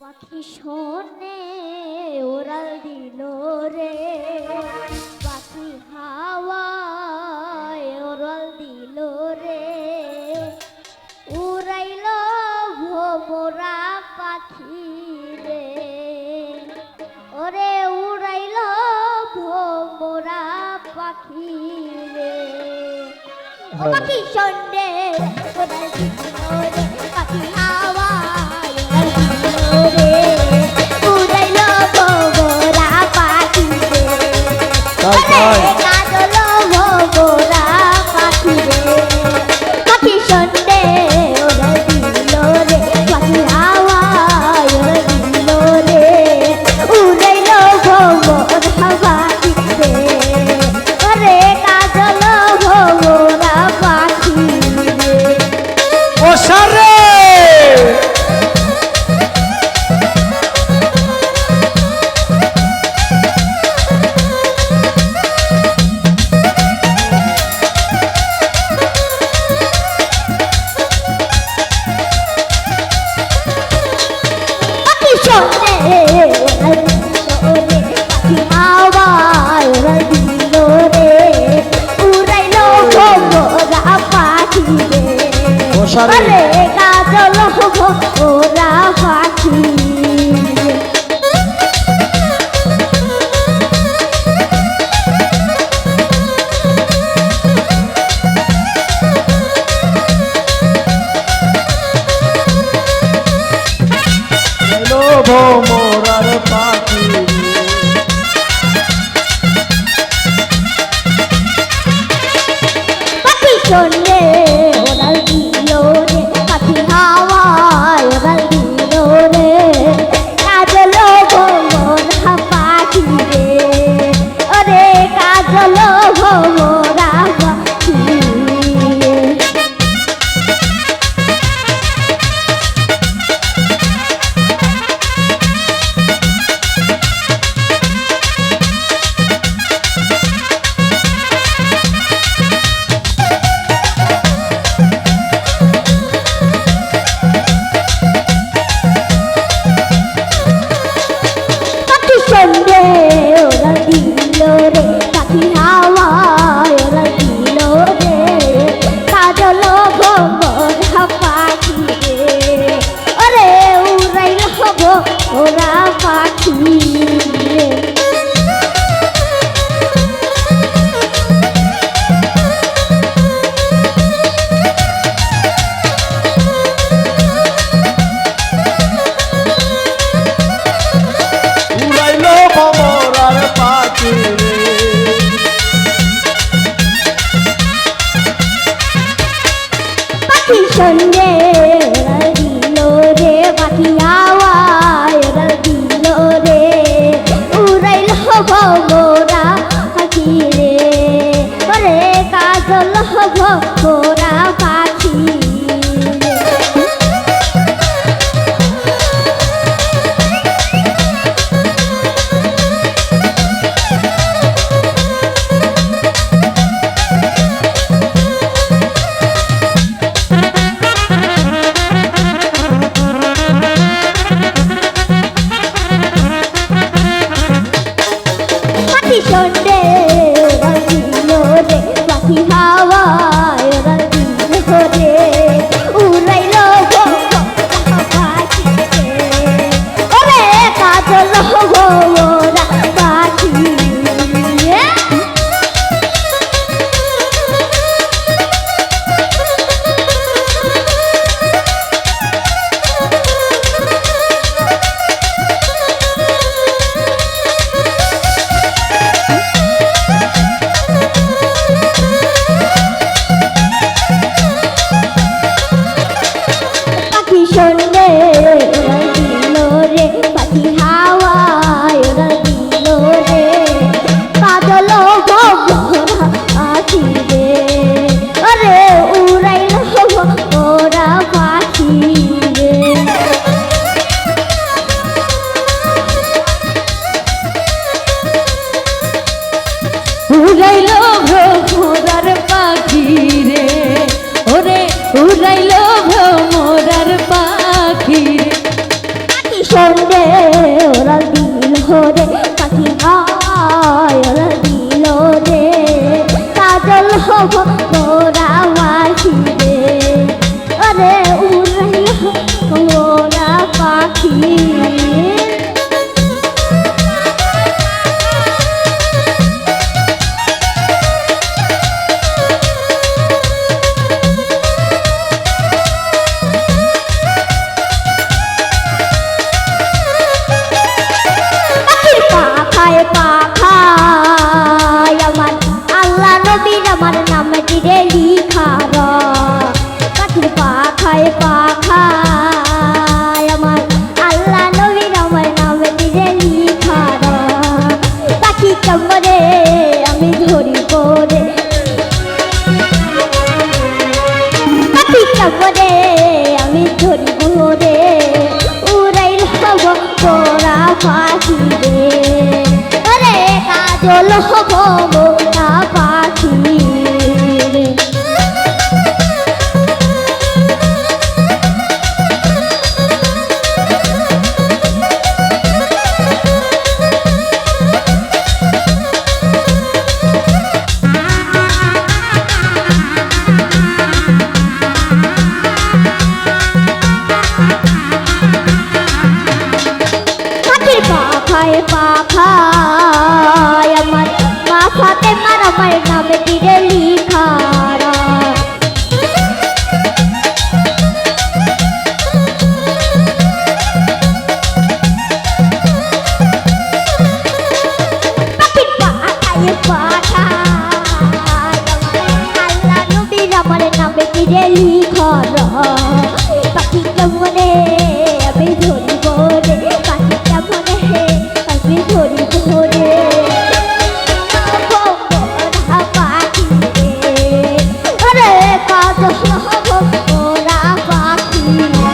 পাখি শোনে ওরাল দিল রে, পাখি হাওয়ায় ওরাল দিল রে, উড়াইল ভোমরা পাখি রে, ওরে উড়াইল ভোমরা পাখি রে। ও পাখি শোনে ওরাল দিল রে, পাখি হাওয়ায় রে, উড়াইল ভোমরা পাখি রে, কাজল ভোমরা পাখি রে। পাখি শোনে ওরাল দিল রে, পাখি হাওয়ায় দিল রে, উড়াইল ভোমরা পাখি রে, ওরে কাজল ভোমরা পাখি রে। ও সারে পাখি শোনে ওরাল দিল রে, পাখি হাওয়ায় দিল রে, উড়াইল ভোমরা পাখি রে, ও সারে ওরে কাজল ভোমরা পাখি রে। এলো ভোমরার পাখি পাখি শোনে ওরাল দিল রে, পাখি হাওয়ায় ওরাল দিল রে, কাজল ভোমরা পাখি রে, ওরে কাজল ভোমরা পাখি রে। পাখি শোনে ওরাল দিল রে, পাখি হাওয়ায় ওরাল দিল রে, কাজল ভোমরা পাখি রে, ওরে উড়াইল ভোমরা পাখি রে। উড়াইলো ভোমরার পাখি রে পাখি শোনে ওরাল দিল রে, পাখি হাওয়ায় ওরাল দিল রে, উড়াইল ভোমরা পাখি রে, ওরে কাজল ভোমরা পাখি রে। পাখি শোনে ওরাল দিল রে, পাখি হাওয়ায় ওরাল দিল রে, উড়াইল ভোমরা পাখি রে, ওরে কাজল ভোমরা পাখি রে। পাখি শোনে ওরাল দিল রে, পাখি হাওয়ায় ওরাল সন্ধে ওরা দিল রে পাখি হায় ওরা দিল রে কাজল হব মোরা মাসি রে আরে উড়াইল মোরা পাখি পাখায় আমার আল্লাহ নবীর আমার নাম দিলে লিখা পাখির পাখায় পাখায় আমার আল্লাহ নবীর আমার নাম দিলে লিখা পাখি কামড়ে আমি ধরি পড়ে পাখি কামড়ে আমি ধরি পড়ে উড়াইল হব তোরা পাখি রে কাজল হব মোরা পাখি রে পাখির পাখায় পাখায় আমার মাথাতে মার আমার নামে দিলে লিখা পাখির পাখায় পাখায় আল্লাহ নবীর আমার নামে দিলে লিখা পাখি কেমনে আমি ধরিব রে পাখি কেমনে আমি ধরিব রে পাখি রে আরে কাজল হব মোরা পাখি রে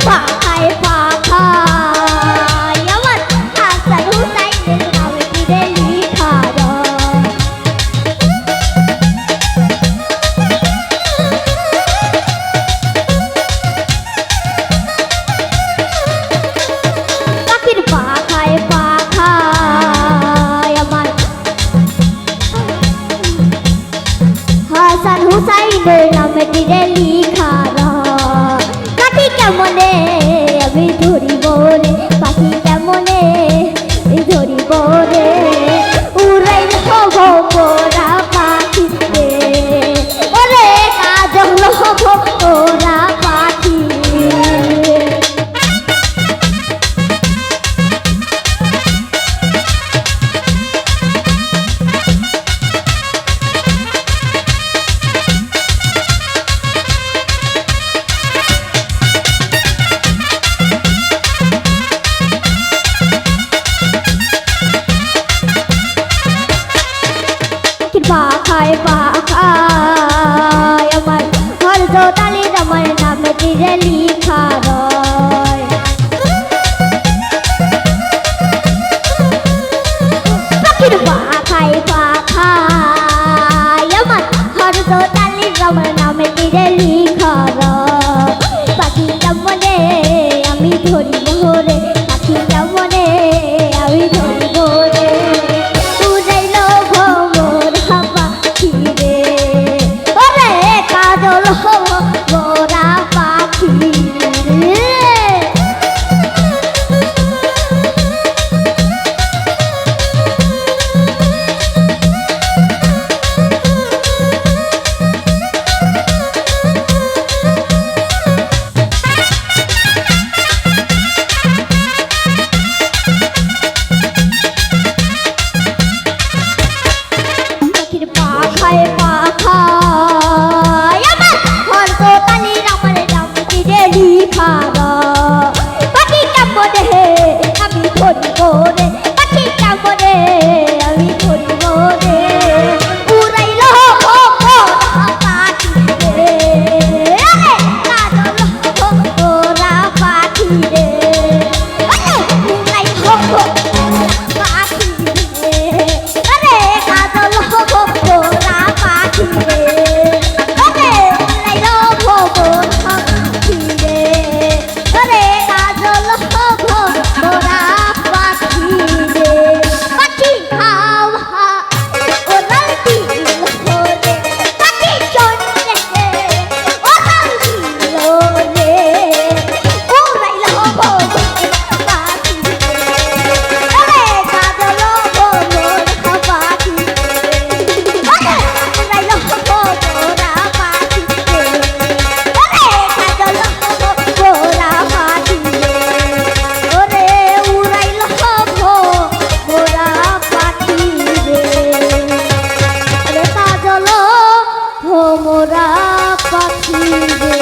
পাখায় পাখায় আমার হাসান হুসাইনের নাম দিলে লিখা পাখির পাখায় পাখায় আমার হাসান হুসাইনের নাম দিলে লিখা পাখি কেমনে আমি ধরিব রে পাখি কেমনে ধরিব রে উড়াইল হব মোরা পাখি রে ওরে কাজল হব মোরা পাখি পাখায় পাখায় আমার হরজতালির আমার নামে দিলে লিখা পাখির পাখায় পাখায় আমার হরজতালির আমার নামে দিলে লিখা পাখি কেমনে আমি ধরিব রে পাখি কেমনে আমি ধরিব রে উড়াইল মোরা পাখি রে ওরে কাজল হব মোরা পাখি রে ধরিব রে পাখি কেমনে আমি ধরিব রে উড়াইল মোরা পাখি রে